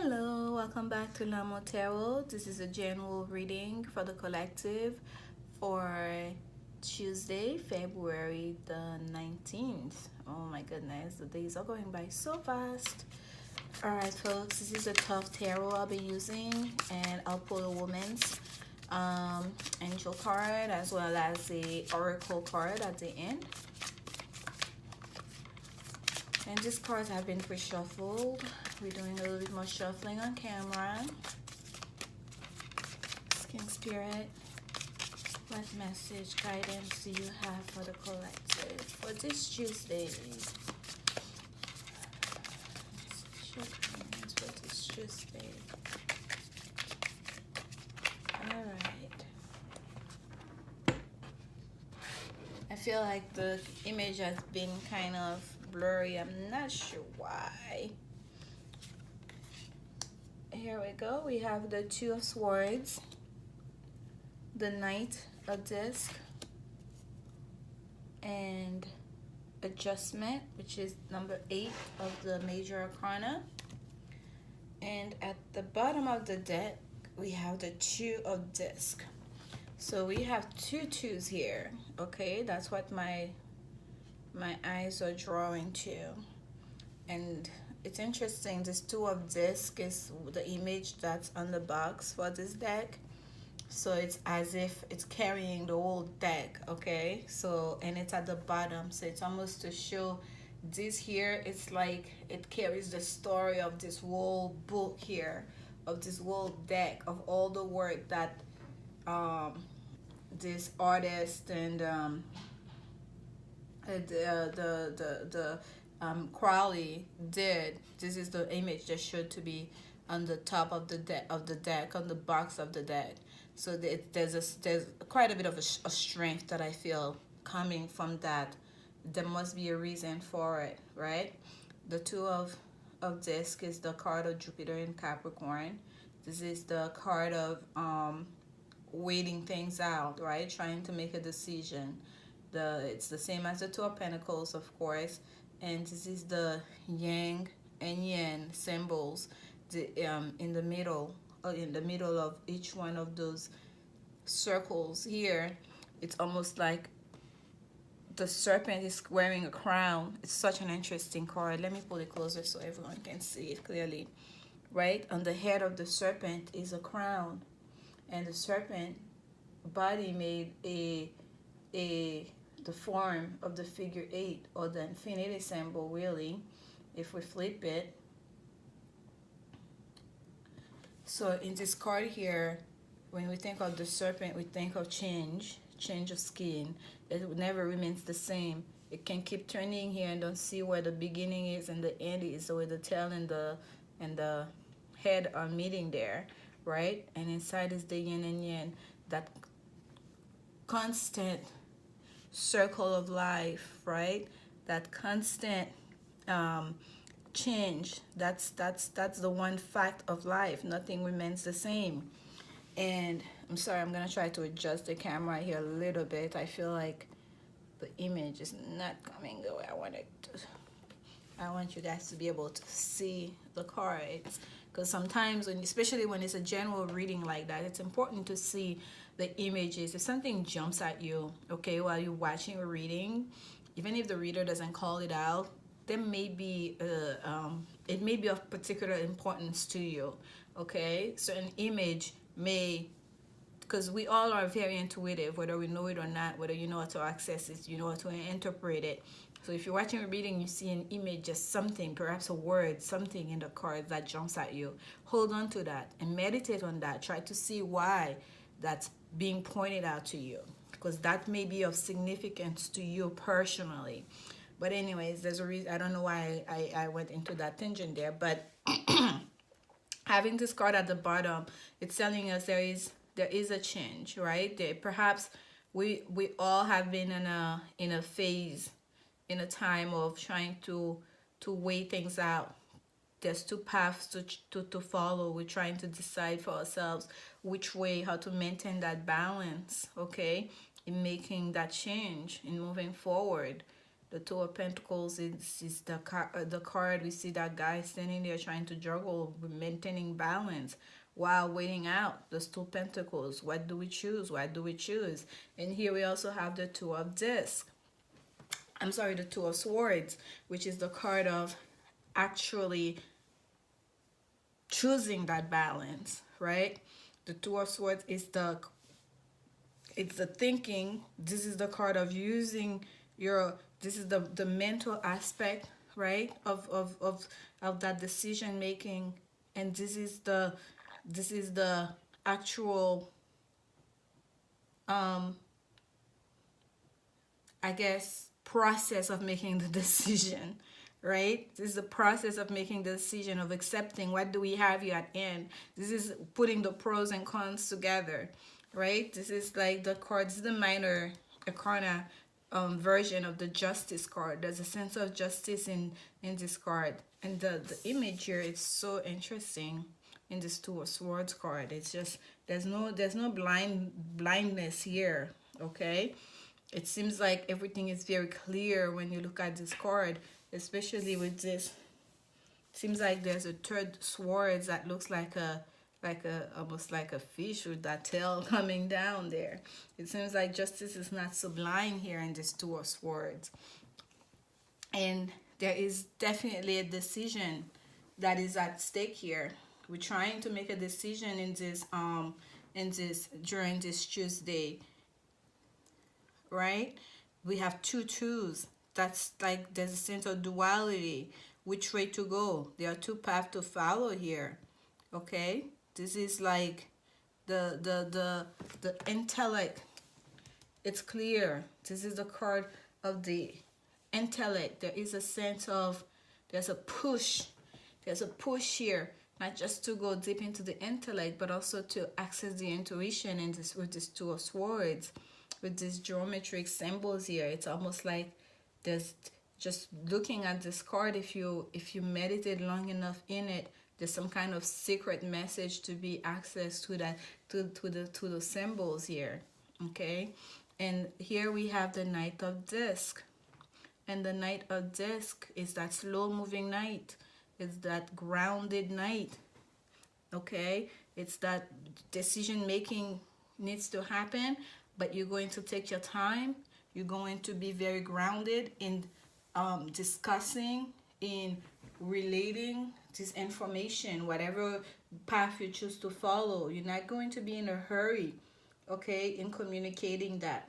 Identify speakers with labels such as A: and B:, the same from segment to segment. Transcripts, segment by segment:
A: Hello, welcome back to Lanmou Tarot. This is a general reading for the collective for Tuesday, February the 19th. Oh my goodness, the days are going by so fast. Alright folks, this is a tough tarot I'll be using, and I'll pull a woman's angel card as well as the oracle card at the end. And these cards have been pre-shuffled. We're doing a little bit more shuffling on camera. Skin Spirit, what message, guidance do you have for the collective for this Tuesday? For this Tuesday. Alright. I feel like the image has been kind of blurry. I'm not sure why. Here we go. We have the Two of Swords, the Knight of Disc, and Adjustment, which is number 8 of the Major Arcana. And at the bottom of the deck, we have the Two of Disc. So we have two twos here. Okay, that's what my eyes are drawing to. And it's interesting, this Two of Disc is the image that's on the box for this deck. So it's as if it's carrying the whole deck, okay? So, and it's at the bottom, so it's almost to show this here, it's like it carries the story of this whole book here, of this whole deck, of all the work that this artist and Crowley did. This is the image that should to be on the top of the deck, on the box of the deck. So there's quite a bit of a strength that I feel coming from that. There must be a reason for it, right? The Two of Disc is the card of Jupiter in Capricorn. This is the card of waiting things out, right? Trying to make a decision. It's the same as the Two of Pentacles, of course, and this is the Yang and Yin symbols. In the middle of each one of those circles here, it's almost like the serpent is wearing a crown. It's such an interesting card. Let me pull it closer so everyone can see it clearly. Right on the head of the serpent is a crown, and the serpent body made the form of the figure 8, or the infinity symbol, really, if we flip it. So in this card here, when we think of the serpent, we think of change of skin. It never remains the same. It can keep turning here and don't see where the beginning is and the end is, where the tail and the head are meeting there, right? And inside is the yin and yang, that constant circle of life, right? That constant change. That's the one fact of life. Nothing remains the same. And I'm sorry, I'm gonna try to adjust the camera here a little bit. I feel like the image is not coming the way I want it to. I want you guys to be able to see the cards, because sometimes especially when it's a general reading like that, it's important to see the images. If something jumps at you, okay, while you're watching a reading, even if the reader doesn't call it out, there may be it may be of particular importance to you, okay? Certain image may, because we all are very intuitive, whether we know it or not, whether you know how to access it, you know how to interpret it. So if you're watching a reading, you see an image, just something, perhaps a word, something in the card that jumps at you, hold on to that and meditate on that. Try to see why that's being pointed out to you, because that may be of significance to you personally. But anyways, there's a reason. I don't know why I went into that tangent there, but having this card at the bottom, it's telling us there is a change, right? Perhaps we all have been in a phase, in a time of trying to weigh things out. There's two paths to follow. We're trying to decide for ourselves which way, how to maintain that balance, okay, in making that change, in moving forward. The Two of Pentacles is the card. We see that guy standing there trying to juggle, maintaining balance while waiting out. The Two Pentacles. What do we choose? What do we choose? And here we also have the Two of Discs. I'm sorry, the Two of Swords, which is the card of actually choosing that balance, right? The Two of Swords is it's the thinking. This is the card of using your, this is the mental aspect, right, of that decision making. And this is the actual I guess process of making the decision, right? This is the process of making the decision, of accepting what do we have here at end. This is putting the pros and cons together, right? This is like the cards, the minor arcana version of the justice card. There's a sense of justice in this card, and the image here is so interesting in this Two of Swords card. It's just there's no blindness here, okay? It seems like everything is very clear when you look at this card, especially with this. Seems like there's a third swords that looks like a almost like a fish with that tail coming down there. It seems like justice is not sublime here in this Two of Swords. And there is definitely a decision that is at stake here. We're trying to make a decision in this during this Tuesday, right? We have two twos. That's like there's a sense of duality. Which way to go? There are two paths to follow here. Okay? This is like the intellect. It's clear. This is the card of the intellect. There is a sense of there's a push. There's a push here, not just to go deep into the intellect, but also to access the intuition in this with this Two of Swords, with these geometric symbols here. It's almost like there's just looking at this card, if you meditate long enough in it, there's some kind of secret message to be accessed to that to the symbols here. Okay? And here we have the Knight of Disc. And the Knight of Disc is that slow moving knight. It's that grounded knight. Okay? It's that decision making needs to happen, but you're going to take your time. You're going to be very grounded in discussing, in relating this information, whatever path you choose to follow. You're not going to be in a hurry, okay, in communicating that.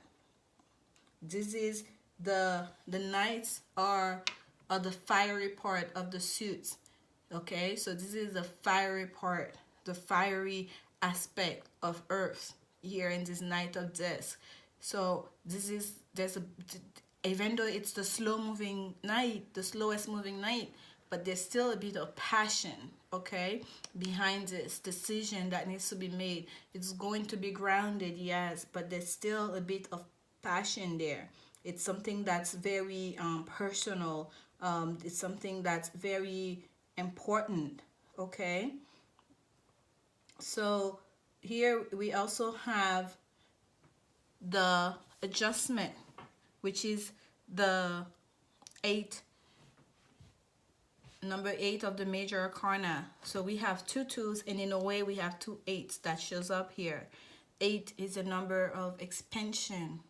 A: This is the knights are the fiery part of the suits, okay? So this is the fiery part, the fiery aspect of Earth here in this Knight of Disc. So even though it's the slow moving knight, the slowest moving knight, but there's still a bit of passion, okay, behind this decision that needs to be made. It's going to be grounded, yes, but there's still a bit of passion there. It's something that's very personal. It's something that's very important, okay? So here we also have the Adjustment, which is the number 8 of the major arcana. So we have two twos, and in a way we have two eights that shows up here. 8 is a number of expansion.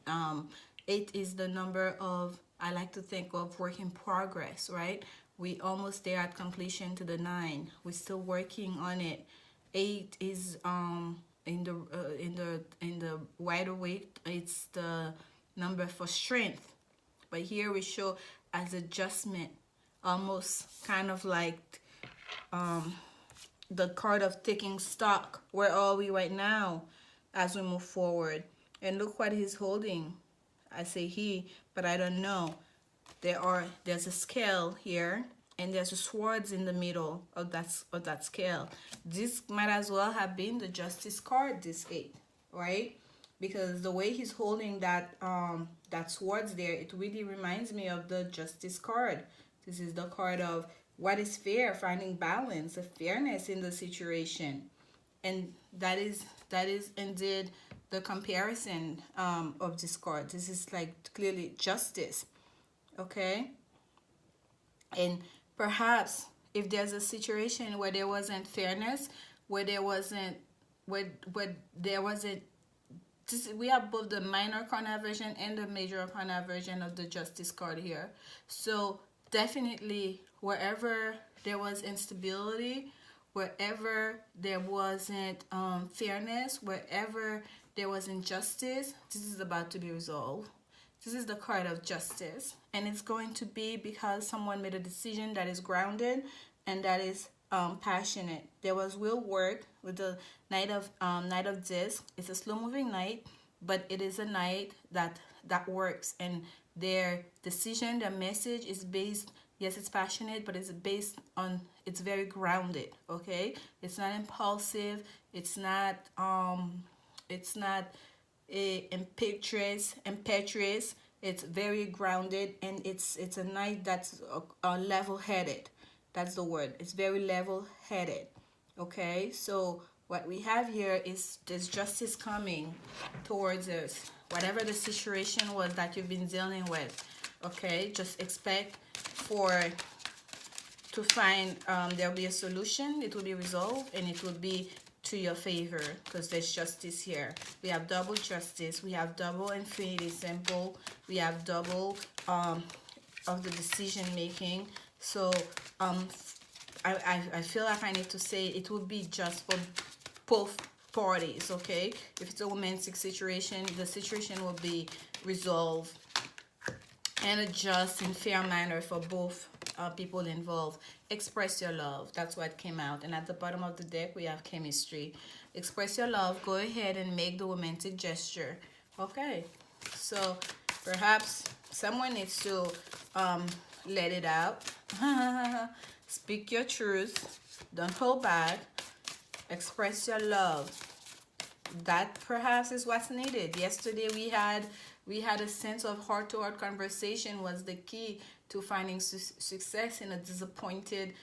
A: 8 is the number of, I like to think of, work in progress, right? We almost there at completion to the 9. We're still working on it. 8 is in the wider weight, it's the number for strength, but here we show as adjustment, almost kind of like the card of taking stock. Where are we right now as we move forward? And look what he's holding. I say he, but I don't know. There's a scale here, and there's a swords in the middle of that scale. This might as well have been the Justice card, this 8, right? Because the way he's holding that swords there, it really reminds me of the Justice card. This is the card of what is fair, finding balance, a fairness in the situation, and that is indeed the comparison of this card. This is like clearly justice. okay? And perhaps if there's a situation where there wasn't fairness, where there wasn't, where there wasn't, we have both the minor arcana version and the major arcana version of the justice card here. So definitely wherever there was instability, wherever there wasn't fairness, wherever there was injustice, this is about to be resolved. This is the card of justice, and it's going to be because someone made a decision that is grounded and that is passionate. There was will work with the Knight of Disc. It's a slow moving knight, but it is a knight that works, and their decision, their message is based. Yes, it's passionate, but it's based on, it's very grounded. Okay, it's not impulsive. It's not impetuous. It's very grounded, and it's a night that's level headed. That's the word. It's very level headed. Okay, so what we have here is there's justice coming towards us, whatever the situation was that you've been dealing with. Okay, just expect for to find there'll be a solution. It will be resolved, and it will be to your favor, because there's justice here. We have double justice, we have double infinity symbol, we have double of the decision making. So I feel like I need to say it would be just for both parties. Okay, if it's a romantic situation, the situation will be resolved and a just and fair manner for both people involved. Express your love. That's what came out. And at the bottom of the deck, we have chemistry. Express your love. Go ahead and make the romantic gesture. Okay. So perhaps someone needs to let it out. Speak your truth. Don't hold back. Express your love. That perhaps is what's needed. Yesterday we had a sense of heart-to-heart conversation was the key to finding success in a disappointed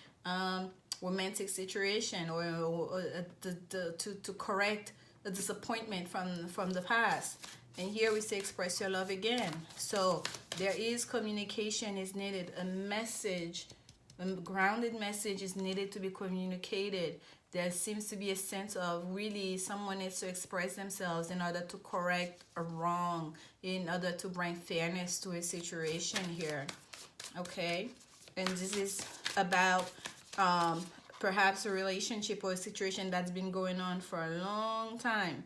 A: romantic situation, or to correct a disappointment from the past. And here we say express your love again. So there is communication is needed. A message, a grounded message is needed to be communicated. There seems to be a sense of really someone needs to express themselves in order to correct a wrong, in order to bring fairness to a situation here. Okay, and this is about perhaps a relationship or a situation that's been going on for a long time.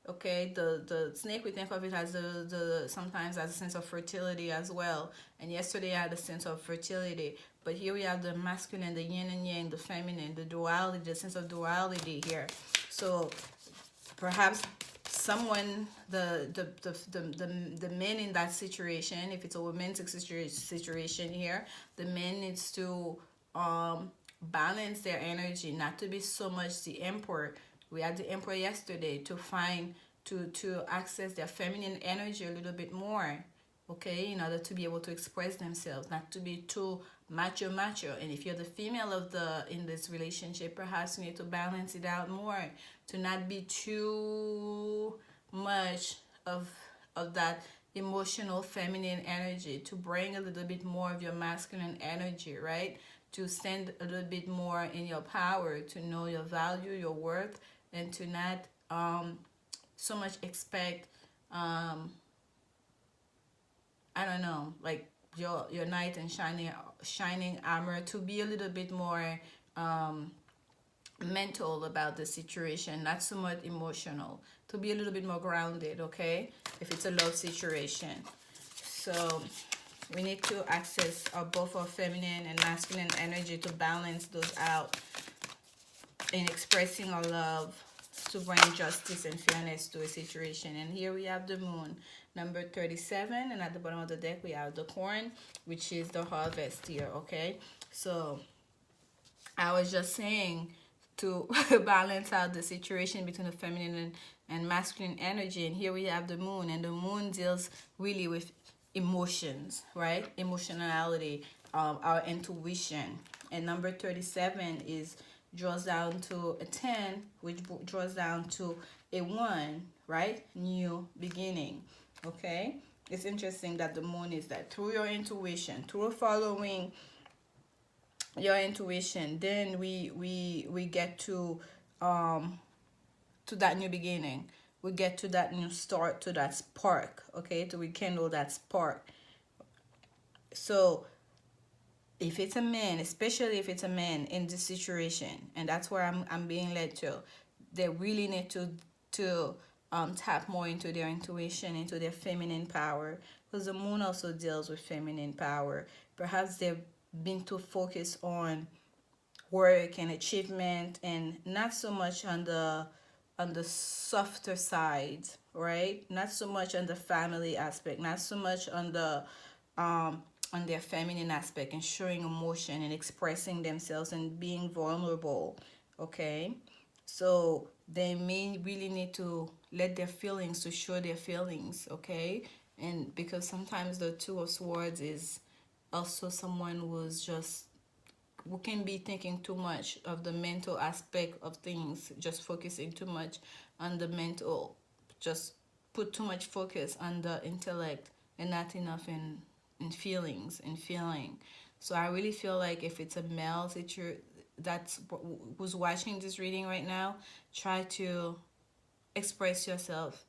A: Okay, the snake, we think of it as the sometimes as a sense of fertility as well. And yesterday I had a sense of fertility, but here we have the masculine, the yin and yang, the feminine, the duality, the sense of duality here. So perhaps someone, the men in that situation, if it's a romantic situation here, the man needs to balance their energy, not to be so much the emperor. We had the emperor yesterday, to find to access their feminine energy a little bit more, okay, in order to be able to express themselves, not to be too macho. And if you're the female of the in this relationship, perhaps you need to balance it out more, to not be too much of that emotional feminine energy, to bring a little bit more of your masculine energy, right? To stand a little bit more in your power, to know your value, your worth, and to not so much expect I don't know, like your knight and shining armor, to be a little bit more mental about the situation, not so much emotional, to be a little bit more grounded, okay, if it's a love situation. So we need to access both our feminine and masculine energy to balance those out in expressing our love, to bring justice and fairness to a situation. And here we have the moon, number 37, and at the bottom of the deck we have the corn, which is the harvest here, okay? So I was just saying to balance out the situation between the feminine and masculine energy. And here we have the moon, and the moon deals really with emotions, right? Emotionality, our intuition. And number 37 is draws down to a 10, which draws down to a 1, right? New beginning, okay? it's interesting that the moon is that through your intuition, through following your intuition, then we get to that new beginning. We get to that new start, to that spark, okay, to rekindle that spark. So if it's a man, especially if it's a man in this situation, and that's where I'm being led to, they really need to tap more into their intuition, into their feminine power, because the moon also deals with feminine power. Perhaps they've been too focused on work and achievement, and not so much on the softer side, right? Not so much on the family aspect, not so much um on their feminine aspect, and showing emotion and expressing themselves and being vulnerable. Okay, so they may really need to let their feelings, to show their feelings. Okay, and because sometimes the two of swords is also someone who's just, we can be thinking too much of the mental aspect of things, just focusing too much on the mental, just put too much focus on the intellect and not enough in feelings and feeling. So I really feel like if it's a male that's who's watching this reading right now, try to express yourself,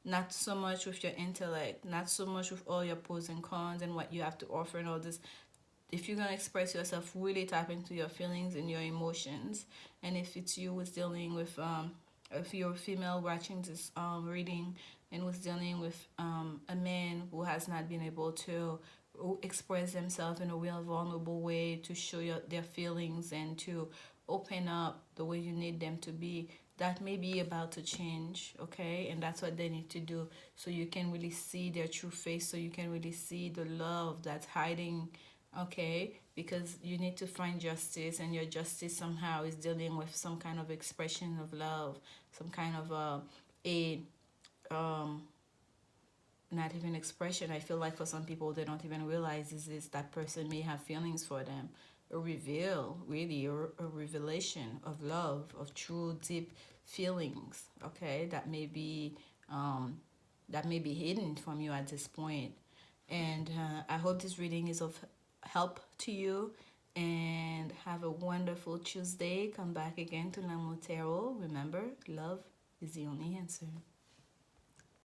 A: not so much with your intellect, not so much with all your pros and cons and what you have to offer and all this. If you're gonna express yourself, really tap into your feelings and your emotions. And if it's you who's dealing with if you're a female watching this reading and was dealing with a man who has not been able to express themselves in a real vulnerable way, to show their feelings and to open up the way you need them to be, that may be about to change. Okay, and that's what they need to do, so you can really see their true face, so you can really see the love that's hiding. Okay, because you need to find justice, and your justice somehow is dealing with some kind of expression of love, some kind of a um not even expression. I feel like for some people they don't even realize is that person may have feelings for them. A reveal, really, or a revelation of love, of true deep feelings. Okay, um that may be hidden from you at this point. And I hope this reading is of help to you. And have a wonderful Tuesday. Come back again to Lanmou Tarot. Remember, love is the only answer.